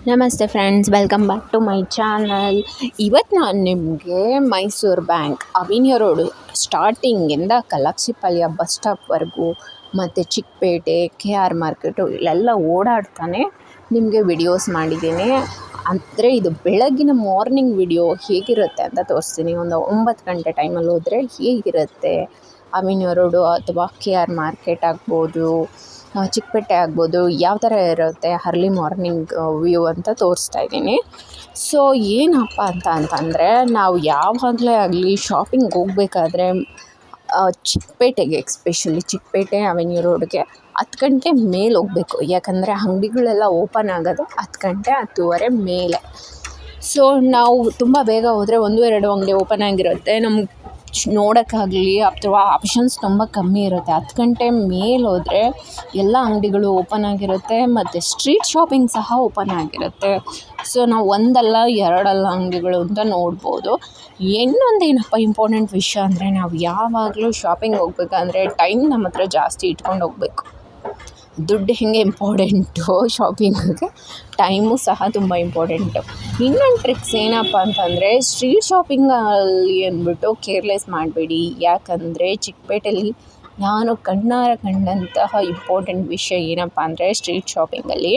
ನಮಸ್ತೆ friends, welcome back to my channel. ಇವತ್ತು ನಾನು ನಿಮಗೆ ಮೈಸೂರು ಬ್ಯಾಂಕ್ ಅವಿನಿಯ ರೋಡು ಸ್ಟಾರ್ಟಿಂಗಿಂದ ಕಲಾಕ್ಷಿಪಾಳ್ಯ ಬಸ್ ಸ್ಟಾಪ್ವರೆಗೂ ಮತ್ತು ಚಿಕ್ಕಪೇಟೆ KR ಮಾರ್ಕೆಟು ಇಲ್ಲೆಲ್ಲ ಓಡಾಡ್ತಾನೆ ನಿಮಗೆ ವಿಡಿಯೋಸ್ ಮಾಡಿದ್ದೀನಿ. ಅಂದರೆ ಇದು ಬೆಳಗಿನ ಮಾರ್ನಿಂಗ್ ವಿಡಿಯೋ ಹೇಗಿರುತ್ತೆ ಅಂತ ತೋರಿಸ್ತೀನಿ. ಒಂದು 9 ಗಂಟೆ ಟೈಮಲ್ಲಿ ಹೋದರೆ ಹೇಗಿರುತ್ತೆ ಅವಿನಿಯ ರೋಡು ಅಥವಾ KR ಮಾರ್ಕೆಟ್ ಆಗ್ಬೋದು, ಚಿಕ್ಕಪೇಟೆ ಆಗ್ಬೋದು, ಯಾವ ಥರ ಇರುತ್ತೆ ಅರ್ಲಿ ಮಾರ್ನಿಂಗ್ ವ್ಯೂ ಅಂತ ತೋರಿಸ್ತಾ ಇದ್ದೀನಿ. ಸೊ ಏನಪ್ಪ ಅಂತಂದರೆ ನಾವು ಯಾವಾಗಲೇ ಆಗಲಿ ಶಾಪಿಂಗ್ ಹೋಗಬೇಕಾದ್ರೆ ಚಿಕ್ಕಪೇಟೆಗೆ, ಎಕ್ಸ್ಪೆಷಲಿ ಚಿಕ್ಕಪೇಟೆ ಅವೆನ್ಯೂ ರೋಡ್ಗೆ 10 ಗಂಟೆ ಮೇಲೆ ಹೋಗಬೇಕು. ಯಾಕಂದರೆ ಅಂಗಡಿಗಳೆಲ್ಲ ಓಪನ್ ಆಗೋದು 10 ಗಂಟೆ 10:30 ಮೇಲೆ. ಸೊ ನಾವು ತುಂಬ ಬೇಗ ಹೋದರೆ 1-2 ಅಂಗಡಿ ಓಪನ್ ಆಗಿರುತ್ತೆ, ನಮ್ಗೆ ನೋಡೋಕ್ಕಾಗಲಿ ಅಥವಾ ಆಪ್ಷನ್ಸ್ ತುಂಬ ಕಮ್ಮಿ ಇರುತ್ತೆ. 10 ಗಂಟೆ ಮೇಲೆ ಹೋದರೆ ಎಲ್ಲ ಅಂಗಡಿಗಳು ಓಪನ್ ಆಗಿರುತ್ತೆ ಮತ್ತು ಸ್ಟ್ರೀಟ್ ಶಾಪಿಂಗ್ ಸಹ ಓಪನ್ ಆಗಿರುತ್ತೆ. ಸೊ ನಾವು ಒಂದಲ್ಲ ಎರಡಲ್ಲ ಅಂಗಡಿಗಳು ಅಂತ ನೋಡ್ಬೋದು. ಇನ್ನೊಂದು ಏನಪ್ಪ ಇಂಪಾರ್ಟೆಂಟ್ ವಿಷಯ ಅಂದರೆ, ನಾವು ಯಾವಾಗಲೂ ಶಾಪಿಂಗ್ ಹೋಗ್ಬೇಕಂದ್ರೆ ಟೈಮ್ ನಮ್ಮ ಹತ್ರ ಜಾಸ್ತಿ ಇಟ್ಕೊಂಡು ಹೋಗಬೇಕು. ದುಡ್ಡು ಹೇಗೆ ಇಂಪಾರ್ಟೆಂಟು ಶಾಪಿಂಗಿಗೆ, ಟೈಮು ಸಹ ತುಂಬ ಇಂಪಾರ್ಟೆಂಟು. ಇನ್ನೊಂದು ಟ್ರಿಕ್ಸ್ ಏನಪ್ಪ ಅಂತಂದರೆ, ಸ್ಟ್ರೀಟ್ ಶಾಪಿಂಗಲ್ಲಿ ಅಂದ್ಬಿಟ್ಟು ಕೇರ್ಲೆಸ್ ಮಾಡಬೇಡಿ. ಯಾಕಂದರೆ ಚಿಕ್ಕಪೇಟೆಯಲ್ಲಿ ನಾನು ಕಣ್ಣಾರ ಕಂಡಂತಹ ಇಂಪಾರ್ಟೆಂಟ್ ವಿಷಯ ಏನಪ್ಪ ಅಂದರೆ, ಸ್ಟ್ರೀಟ್ ಶಾಪಿಂಗಲ್ಲಿ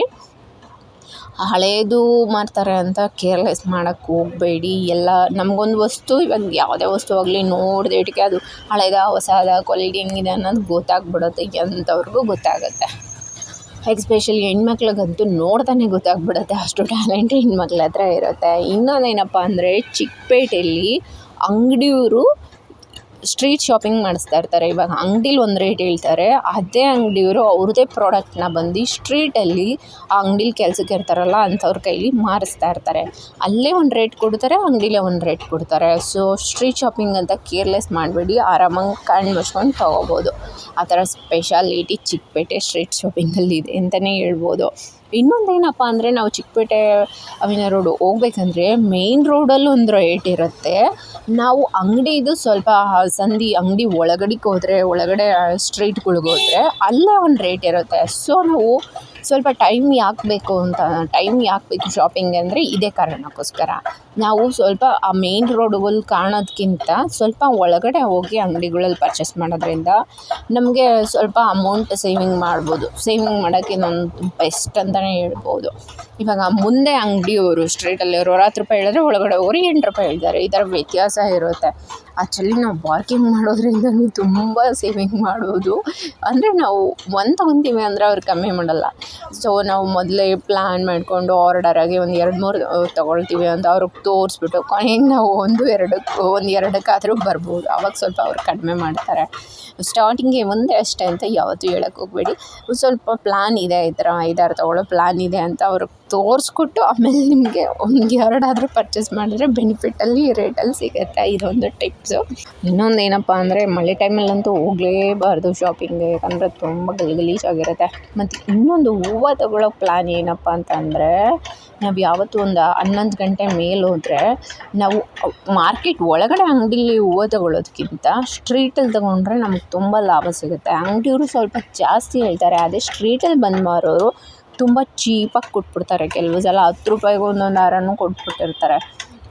ಹಳೇದು ಮಾರ್ತಾರೆ ಅಂತ ಕೇರ್ಲೆಸ್ ಮಾಡೋಕ್ಕೆ ಹೋಗಬೇಡಿ. ಎಲ್ಲ ನಮಗೊಂದು ವಸ್ತು, ಇವಾಗ ಯಾವುದೇ ವಸ್ತು ಆಗಲಿ ನೋಡಿದೇಟಿಗೆ ಅದು ಹಳೇದಾ ಹೊಸದಾ ಕ್ವಾಲಿಟಿ ಹೆಂಗಿದೆ ಅನ್ನೋದು ಗೊತ್ತಾಗ್ಬಿಡುತ್ತೆ, ಎಂಥವ್ರಿಗೂ ಗೊತ್ತಾಗುತ್ತೆ. ಎಕ್ಸ್ಪೆಷಲಿ ಹೆಣ್ಮಕ್ಳಿಗಂತೂ ನೋಡ್ತಾನೆ ಗೊತ್ತಾಗ್ಬಿಡುತ್ತೆ, ಅಷ್ಟು ಟ್ಯಾಲೆಂಟ್ ಹೆಣ್ಮಕ್ಳ ಹತ್ರ ಇರುತ್ತೆ. ಇನ್ನೊಂದೇನಪ್ಪ ಅಂದರೆ, ಚಿಕ್ಕಪೇಟೆಯಲ್ಲಿ ಅಂಗಡಿಯವರು ಸ್ಟ್ರೀಟ್ ಶಾಪಿಂಗ್ ಮಾಡಿಸ್ತಾ ಇರ್ತಾರೆ. ಇವಾಗ ಅಂಗಡೀಲಿ ಒಂದು ರೇಟ್ ಹೇಳ್ತಾರೆ, ಅದೇ ಅಂಗಡಿಯವರು ಅವ್ರದ್ದೇ ಪ್ರಾಡಕ್ಟ್ನ ಬಂದು ಸ್ಟ್ರೀಟಲ್ಲಿ ಆ ಅಂಗಡೀಲಿ ಕೆಲಸಕ್ಕೆ ಇರ್ತಾರಲ್ಲ ಅಂಥವ್ರ ಕೈಲಿ ಮಾರಿಸ್ತಾ ಇರ್ತಾರೆ. ಅಲ್ಲೇ ಒಂದು ರೇಟ್ ಕೊಡ್ತಾರೆ, ಅಂಗಡೀಲೇ ಒಂದು ರೇಟ್ ಕೊಡ್ತಾರೆ. ಸೊ ಸ್ಟ್ರೀಟ್ ಶಾಪಿಂಗ್ ಅಂತ ಕೇರ್ಲೆಸ್ ಮಾಡಬೇಡಿ, ಆರಾಮಾಗಿ ಕಣ್ಣು ಮುಚ್ಕೊಂಡು ತೊಗೋಬೋದು. ಆ ಥರ ಸ್ಪೆಷಾಲಿಟಿ ಚಿಕ್ಕಪೇಟೆ ಸ್ಟ್ರೀಟ್ ಶಾಪಿಂಗಲ್ಲಿ ಇದೆ ಅಂತಲೇ ಹೇಳ್ಬೋದು. ಇನ್ನೊಂದೇನಪ್ಪ ಅಂದರೆ, ನಾವು ಚಿಕ್ಕಪೇಟೆ ಅವಿನಿಯ ರೋಡು ಹೋಗ್ಬೇಕಂದ್ರೆ ಮೇನ್ ರೋಡಲ್ಲೂ ಒಂದು ರೇಟ್ ಇರುತ್ತೆ. ನಾವು ಅಂಗಡಿದು ಸ್ವಲ್ಪ ಸಂದಿ ಅಂಗಡಿ ಒಳಗಡೆಗೆ ಹೋದರೆ, ಒಳಗಡೆ ಸ್ಟ್ರೀಟ್ಗಳ್ಗೆ ಹೋದರೆ ಅಲ್ಲೇ ಒಂದು ರೇಟ್ ಇರುತ್ತೆ. ಸೊ ನಾವು ಸ್ವಲ್ಪ ಟೈಮ್ ಯಾಕೆ ಬೇಕು ಶಾಪಿಂಗ್ ಅಂದರೆ ಇದೇ ಕಾರಣಕ್ಕೋಸ್ಕರ. ನಾವು ಸ್ವಲ್ಪ ಆ ಮೇನ್ ರೋಡುಗಳು ಕಾಣೋದಕ್ಕಿಂತ ಸ್ವಲ್ಪ ಒಳಗಡೆ ಹೋಗಿ ಅಂಗಡಿಗಳಲ್ಲಿ ಪರ್ಚೇಸ್ ಮಾಡೋದ್ರಿಂದ ನಮಗೆ ಸ್ವಲ್ಪ ಅಮೌಂಟ್ ಸೇವಿಂಗ್ ಮಾಡ್ಬೋದು. ಸೇವಿಂಗ್ ಮಾಡೋಕ್ಕೆ ಇದೊಂದು ಬೆಸ್ಟ್ ಅಂತಲೇ ಹೇಳ್ಬೋದು. ಇವಾಗ ಮುಂದೆ ಅಂಗಡಿಯವರು ಸ್ಟ್ರೀಟಲ್ಲಿರೋರು ₹10 ಹೇಳಿದ್ರೆ ಒಳಗಡೆ ಹೋಗೋರು ₹8 ಹೇಳ್ತಾರೆ. ಈ ಥರ ವ್ಯತ್ಯಾಸ ಇರುತ್ತೆ. ಆ್ಯಕ್ಚುಲಿ ನಾವು ಬಾರ್ಗಿಂಗ್ ಮಾಡೋದ್ರಿಂದ ತುಂಬ ಸೇವಿಂಗ್ ಮಾಡ್ಬೋದು. ಅಂದರೆ ನಾವು ಒಂದು ತೊಗೊತೀವಿ ಅಂದರೆ ಅವ್ರು ಕಮ್ಮಿ ಮಾಡಲ್ಲ. ಸೊ ನಾವು ಮೊದಲೇ ಪ್ಲ್ಯಾನ್ ಮಾಡಿಕೊಂಡು ಆರ್ಡರಾಗಿ ಒಂದು 2-3 ತೊಗೊಳ್ತೀವಿ ಅಂತ ಅವ್ರಿಗೆ ತೋರಿಸ್ಬಿಟ್ಟು ಕೊನೆಗೆ ನಾವು 1-2ಕ್ಕಾದರೂ ಬರ್ಬೋದು. ಆವಾಗ ಸ್ವಲ್ಪ ಅವ್ರು ಕಡಿಮೆ ಮಾಡ್ತಾರೆ. ಸ್ಟಾರ್ಟಿಂಗ್ಗೆ ಒಂದೇ ಅಷ್ಟೇ ಅಂತ ಯಾವತ್ತೂ ಹೇಳೋಕ್ಕೆ ಹೋಗಬೇಡಿ. ಸ್ವಲ್ಪ ಪ್ಲ್ಯಾನ್ ಇದೆ, ಈ ಥರ 5-6 ತೊಗೊಳ್ಳೋ ಪ್ಲ್ಯಾನ್ ಇದೆ ಅಂತ ಅವ್ರಿಗೆ ತೋರಿಸ್ಕೊಟ್ಟು ಆಮೇಲೆ ನಿಮಗೆ 1-2 ಪರ್ಚೇಸ್ ಮಾಡಿದ್ರೆ ಬೆನಿಫಿಟ್ಟಲ್ಲಿ ರೇಟಲ್ಲಿ ಸಿಗುತ್ತೆ. ಇದೊಂದು ಟಿಪ್ಸು. ಇನ್ನೊಂದು ಏನಪ್ಪ ಅಂದರೆ, ಮಳೆ ಟೈಮಲ್ಲಂತೂ ಹೋಗಲೇಬಾರ್ದು ಶಾಪಿಂಗ್ಗೆ, ಯಾಕಂದರೆ ತುಂಬ ಗಲೀಜಾಗಿರುತ್ತೆ. ಮತ್ತು ಇನ್ನೊಂದು ಹೂವು ತೊಗೊಳ್ಳೋ ಪ್ಲ್ಯಾನ್ ಏನಪ್ಪ ಅಂತಂದರೆ, ನಾವು ಯಾವತ್ತೂ ಒಂದು 11 ಗಂಟೆ ಮೇಲೆ ಹೋದರೆ ನಾವು ಮಾರ್ಕೆಟ್ ಒಳಗಡೆ ಅಂಗಡೀಲಿ ಹೂವು ತೊಗೊಳ್ಳೋದಕ್ಕಿಂತ ಸ್ಟ್ರೀಟಲ್ಲಿ ತೊಗೊಂಡ್ರೆ ನಮಗೆ ತುಂಬ ಲಾಭ ಸಿಗುತ್ತೆ. ಅಂಗಡಿಯವರು ಸ್ವಲ್ಪ ಜಾಸ್ತಿ ಹೇಳ್ತಾರೆ, ಅದೇ ಸ್ಟ್ರೀಟಲ್ಲಿ ಬಂದು ಮಾರೋರು ತುಂಬ ಚೀಪಾಗಿ ಕೊಟ್ಬಿಡ್ತಾರೆ. ಕೆಲವು ಸಲ ₹10 ಒಂದೊಂದು ಹಾರನೂ ಕೊಟ್ಬಿಟ್ಟಿರ್ತಾರೆ.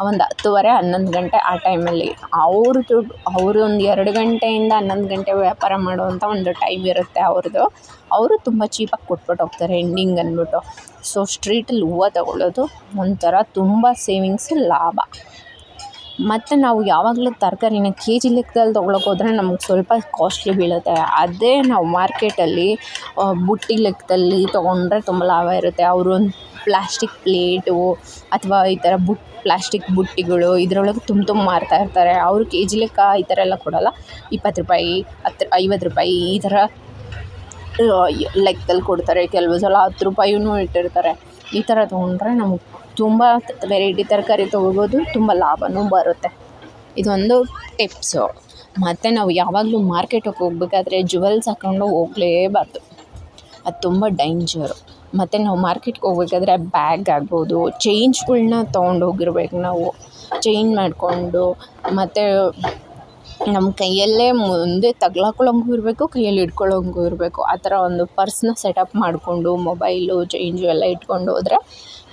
ಒಂದು 10:30-11 ಗಂಟೆ ಆ ಟೈಮಲ್ಲಿ ಅವ್ರ ದುಡ್ಡು, ಅವರು ಒಂದು 2 ಗಂಟೆಯಿಂದ 11 ಗಂಟೆ ವ್ಯಾಪಾರ ಮಾಡುವಂಥ ಒಂದು ಟೈಮ್ ಇರುತ್ತೆ ಅವ್ರದ್ದು. ಅವರು ತುಂಬ ಚೀಪಾಗಿ ಕೊಟ್ಬಿಟ್ಟು ಹೋಗ್ತಾರೆ ಎಂಡಿಂಗ್ ಅಂದ್ಬಿಟ್ಟು. ಸೊ ಸ್ಟ್ರೀಟಲ್ಲಿ ಹೂವು ತೊಗೊಳ್ಳೋದು ಒಂಥರ ತುಂಬ ಸೇವಿಂಗ್ಸು, ಲಾಭ. ಮತ್ತು ನಾವು ಯಾವಾಗಲೂ ತರಕಾರಿನ KG ಲೆಕ್ಕದಲ್ಲಿ ತೊಗೊಳಕ್ಕೆ ಹೋದರೆ ನಮಗೆ ಸ್ವಲ್ಪ ಕಾಸ್ಟ್ಲಿ ಬೀಳುತ್ತೆ. ಅದೇ ನಾವು ಮಾರ್ಕೆಟಲ್ಲಿ ಬುಟ್ಟಿ ಲೆಕ್ಕದಲ್ಲಿ ತೊಗೊಂಡ್ರೆ ತುಂಬ ಲಾಭ ಇರುತ್ತೆ. ಅವರು ಒಂದು ಪ್ಲಾಸ್ಟಿಕ್ ಪ್ಲೇಟು ಅಥವಾ ಈ ಥರ ಪ್ಲಾಸ್ಟಿಕ್ ಬುಟ್ಟಿಗಳು ಇದರೊಳಗೆ ತುಂಬ ಮಾರ್ತಾ ಇರ್ತಾರೆ. ಅವರು KG ಲೆಕ್ಕ ಈ ಥರ ಎಲ್ಲ ಕೊಡೋಲ್ಲ. ₹20, ₹50 ಈ ಥರ ಲೆಕ್ಕದಲ್ಲಿ ಕೊಡ್ತಾರೆ. ಕೆಲವು ಸಲ ₹10 ಇಟ್ಟಿರ್ತಾರೆ. ಈ ಥರ ತೊಗೊಂಡ್ರೆ ನಮಗೆ ತುಂಬ ವೆರೈಟಿ ತರಕಾರಿ ತೊಗೋಬೋದು, ತುಂಬ ಲಾಭವೂ ಬರುತ್ತೆ. ಇದೊಂದು ಟಿಪ್ಸು. ಮತ್ತು ನಾವು ಯಾವಾಗಲೂ ಮಾರ್ಕೆಟಿಗೆ ಹೋಗ್ಬೇಕಾದ್ರೆ ಜುವೆಲ್ಸ್ ಹಾಕ್ಕೊಂಡು ಹೋಗಲೇಬಾರ್ದು, ಅದು ತುಂಬ ಡೇಂಜರು. ಮತ್ತು ನಾವು ಮಾರ್ಕೆಟ್ಗೆ ಹೋಗ್ಬೇಕಾದ್ರೆ ಬ್ಯಾಗ್ ಆಗ್ಬೋದು, ಚೇಂಜ್ಗಳ್ನ ತೊಗೊಂಡು ಹೋಗಿರ್ಬೇಕು ನಾವು. ಚೇಂಜ್ ಮಾಡಿಕೊಂಡು ಮತ್ತು ನಮ್ಮ ಕೈಯಲ್ಲೇ ಮುಂದೆ ತಗ್ಲಾಕೊಳ್ಳೋಂಗೂ ಇರಬೇಕು, ಕೈಯಲ್ಲಿ ಇಟ್ಕೊಳ್ಳೋಂಗೂ ಇರಬೇಕು. ಆ ಥರ ಒಂದು ಪರ್ಸ್ನ ಸೆಟಪ್ ಮಾಡಿಕೊಂಡು ಮೊಬೈಲು, ಚೇಂಜು ಎಲ್ಲ ಇಟ್ಕೊಂಡು ಹೋದರೆ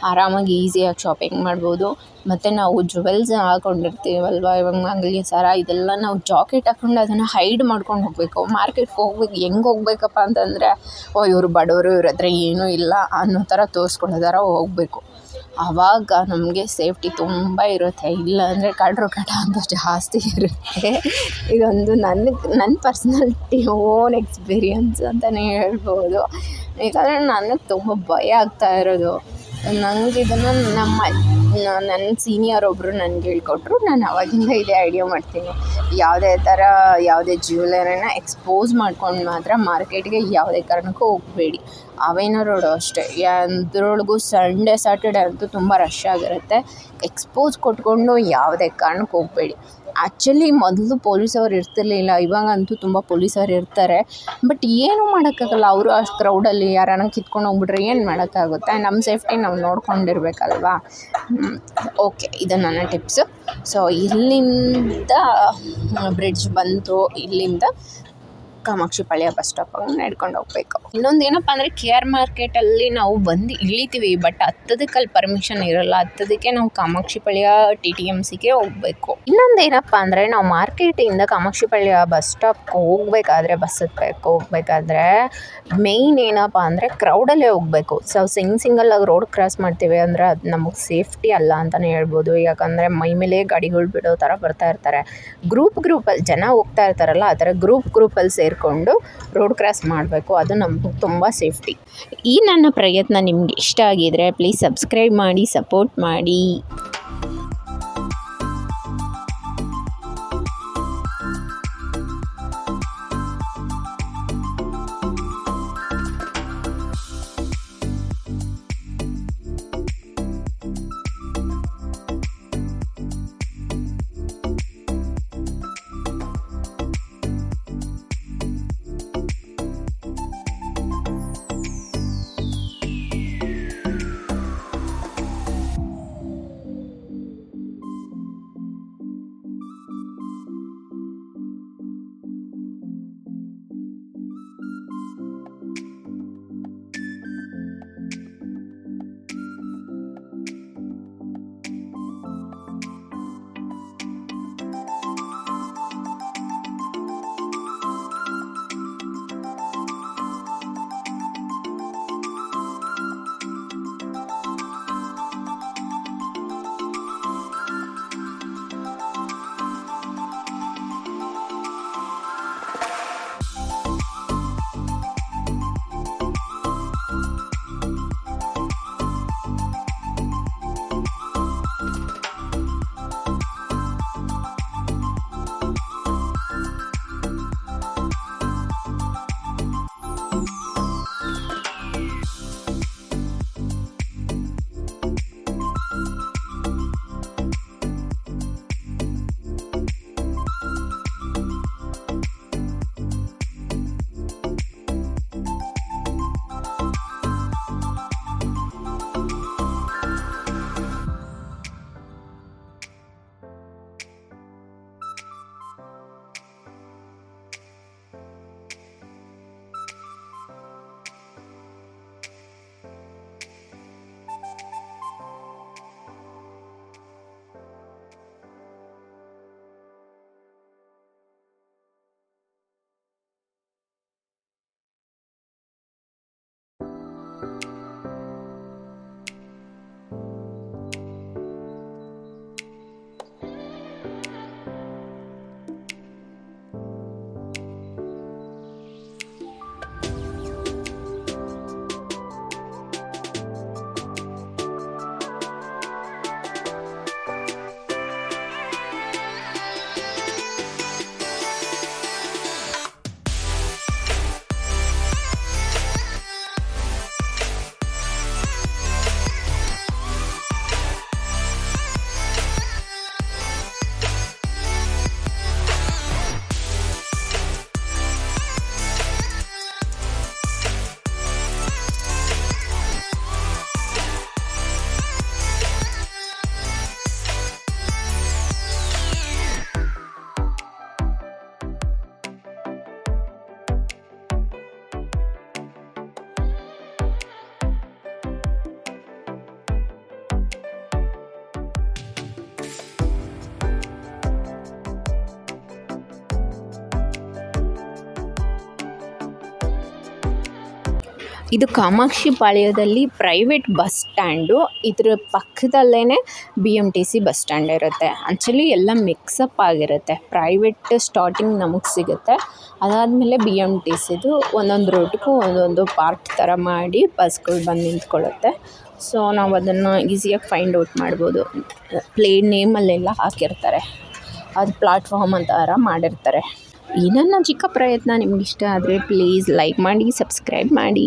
ಆರಾಮಾಗಿ ಈಸಿಯಾಗಿ ಶಾಪಿಂಗ್ ಮಾಡ್ಬೋದು. ಮತ್ತು ನಾವು ಜುವೆಲ್ಸ್ ಹಾಕೊಂಡಿರ್ತೀವಲ್ವ, ಇವಾಗ ಮಂಗಲಿ ಸರ ಇದೆಲ್ಲ ನಾವು ಜಾಕೆಟ್ ಹಾಕ್ಕೊಂಡು ಅದನ್ನು ಹೈಡ್ ಮಾಡ್ಕೊಂಡು ಹೋಗಬೇಕು. ಮಾರ್ಕೆಟ್ಗೆ ಹೋಗ್ಬೇಕು, ಹೆಂಗೆ ಹೋಗ್ಬೇಕಪ್ಪ ಅಂತಂದರೆ, ಓ ಇವರು ಬಡವರು, ಇವ್ರ ಹತ್ರ ಏನೂ ಇಲ್ಲ ಅನ್ನೋ ಥರ ತೋರಿಸ್ಕೊಳ್ಳೋ ಥರ ಹೋಗಬೇಕು. ಆವಾಗ ನಮಗೆ ಸೇಫ್ಟಿ ತುಂಬ ಇರುತ್ತೆ. ಇಲ್ಲಾಂದರೆ ಕಳ್ಳರು ಕಟ ಅಂತ ಜಾಸ್ತಿ ಇರುತ್ತೆ. ಇದೊಂದು ನನ್ನ ಪರ್ಸ್ನಾಲಿಟಿ ಓನ್ ಎಕ್ಸ್ಪೀರಿಯನ್ಸ್ ಅಂತಲೇ ಹೇಳ್ಬೋದು. ಯಾಕಂದರೆ ನನಗೆ ತುಂಬ ಭಯ ಆಗ್ತಾ ಇರೋದು. ನಂಗೆ ಇದನ್ನು ನನ್ನ ಸೀನಿಯರ್ ಒಬ್ಬರು ನನಗೆ ಹೇಳ್ಕೊಟ್ರು. ನಾನು ಆವಾಗಿಂದ ಇದೇ ಐಡಿಯಾ ಮಾಡ್ತೀನಿ. ಯಾವುದೇ ಜ್ಯುವೆಲರಿನ ಎಕ್ಸ್ಪೋಸ್ ಮಾಡ್ಕೊಂಡು ಮಾತ್ರ ಮಾರ್ಕೆಟ್ಗೆ ಯಾವುದೇ ಕಾರಣಕ್ಕೂ ಹೋಗಬೇಡಿ. ಅವೇನೋ ರೋಡು ಅಷ್ಟೇ, ಅದರೊಳಗೂ ಸಂಡೇ ಸ್ಯಾಟರ್ಡೆ ಅಂತೂ ತುಂಬ ರಶ್ ಆಗಿರುತ್ತೆ. ಎಕ್ಸ್ಪೋಸ್ ಕೊಟ್ಕೊಂಡು ಯಾವುದೇ ಕಾರಣಕ್ಕೆ ಹೋಗಬೇಡಿ. ಆ್ಯಕ್ಚುಲಿ ಮೊದಲು ಪೊಲೀಸವ್ರು ಇರ್ತಿರ್ಲಿಲ್ಲ, ಇವಾಗಂತೂ ತುಂಬ ಪೊಲೀಸವ್ರು ಇರ್ತಾರೆ. ಬಟ್ ಏನೂ ಮಾಡೋಕ್ಕಾಗಲ್ಲ, ಅವರು ಅಷ್ಟು ಕ್ರೌಡಲ್ಲಿ ಯಾರನ್ನ ಕಿತ್ಕೊಂಡು ಹೋಗ್ಬಿಟ್ರೆ ಏನು ಮಾಡೋಕ್ಕಾಗುತ್ತೆ? ನಮ್ಮ ಸೇಫ್ಟಿ ನಾವು ನೋಡ್ಕೊಂಡಿರ್ಬೇಕಲ್ವಾ. ಓಕೆ, ಇದು ನನ್ನ ಟಿಪ್ಸು. ಸೊ ಇಲ್ಲಿಂದ ಬ್ರಿಡ್ಜ್ ಬಂತು, ಇಲ್ಲಿಂದ ಕಾಮಾಕ್ಷಿಪಾಳ್ಯ ಬಸ್ ಸ್ಟಾಪಿಗೆ ನಡ್ಕೊಂಡು ಹೋಗ್ಬೇಕು. ಇನ್ನೊಂದು ಏನಪ್ಪ ಅಂದರೆ, KR ಮಾರ್ಕೆಟಲ್ಲಿ ನಾವು ಬಂದು ಇಳಿತೀವಿ, ಬಟ್ ಹತ್ತೋದಕ್ಕೆ ಪರ್ಮಿಷನ್ ಇರೋಲ್ಲ. ಹತ್ತೋದಕ್ಕೆ ನಾವು ಕಾಮಾಕ್ಷಿಪಾಳ್ಯ TTMCಗೆ ಹೋಗಬೇಕು. ಇನ್ನೊಂದು ಏನಪ್ಪ ಅಂದರೆ, ನಾವು ಮಾರ್ಕೆಟಿಂದ ಕಾಮಾಕ್ಷಿಪಾಳ್ಯ ಬಸ್ ಸ್ಟಾಪ್ಗೆ ಹೋಗ್ಬೇಕಾದ್ರೆ, ಬಸ್ ಹೋಗ್ಬೇಕಾದ್ರೆ ಮೇಯ್ನ್ ಏನಪ್ಪ ಅಂದರೆ ಕ್ರೌಡಲ್ಲೇ ಹೋಗಬೇಕು. ಸೊ ಸಿಂಗಲ್ಲಾಗಿ ರೋಡ್ ಕ್ರಾಸ್ ಮಾಡ್ತೀವಿ ಅಂದರೆ ಅದು ನಮಗೆ ಸೇಫ್ಟಿ ಅಲ್ಲ ಅಂತಲೇ ಹೇಳ್ಬೋದು. ಯಾಕಂದರೆ ಮೈ ಮೇಲೆ ಗಾಡಿಗಳು ಬಿಡೋ ಥರ ಬರ್ತಾ ಇರ್ತಾರೆ. ಗ್ರೂಪಲ್ಲಿ ಜನ ಹೋಗ್ತಾ ಇರ್ತಾರಲ್ಲ, ಆ ಥರ ಗ್ರೂಪಲ್ಲಿ ಸೇರಿಕೊಂಡು ರೋಡ್ ಕ್ರಾಸ್ ಮಾಡಬೇಕು. ಅದು ನಮಗೆ ತುಂಬ ಸೇಫ್ಟಿ. ಈ ನನ್ನ ಪ್ರಯತ್ನ ನಿಮ್ಗೆ ಇಷ್ಟ ಆಗಿದರೆ ಪ್ಲೀಸ್ ಸಬ್ಸ್ಕ್ರೈಬ್ ಮಾಡಿ, ಸಪೋರ್ಟ್ ಮಾಡಿ. ಇದು ಕಾಮಾಕ್ಷಿ ಪಾಳ್ಯದಲ್ಲಿ ಪ್ರೈವೇಟ್ ಬಸ್ ಸ್ಟ್ಯಾಂಡು. ಇದ್ರ ಪಕ್ಕದಲ್ಲೇ BMTC ಬಸ್ ಸ್ಟ್ಯಾಂಡ್ ಇರುತ್ತೆ. ಆ್ಯಕ್ಚುಲಿ ಎಲ್ಲ ಮಿಕ್ಸಪ್ ಆಗಿರುತ್ತೆ. ಪ್ರೈವೇಟ್ ಸ್ಟಾರ್ಟಿಂಗ್ ನಮಗೆ ಸಿಗುತ್ತೆ, ಅದಾದಮೇಲೆ BMTCದು ಒಂದೊಂದು ರೂಟ್ಗೂ ಒಂದೊಂದು ಪಾರ್ಟ್ ಥರ ಮಾಡಿ ಬಸ್ಗಳು ಬಂದು ನಿಂತ್ಕೊಳ್ಳುತ್ತೆ. ಸೊ ನಾವು ಅದನ್ನು ಈಸಿಯಾಗಿ ಫೈಂಡ್ ಔಟ್ ಮಾಡ್ಬೋದು. ಪ್ಲೇನ್ ನೇಮಲ್ಲೆಲ್ಲ ಹಾಕಿರ್ತಾರೆ, ಅದು ಪ್ಲಾಟ್ಫಾರ್ಮ್ ಥರ ಮಾಡಿರ್ತಾರೆ. ಈ ನನ್ನ ಚಿಕ್ಕ ಪ್ರಯತ್ನ ನಿಮ್ಗೆ ಇಷ್ಟ ಆದರೆ ಪ್ಲೀಸ್ ಲೈಕ್ ಮಾಡಿ, ಸಬ್ಸ್ಕ್ರೈಬ್ ಮಾಡಿ.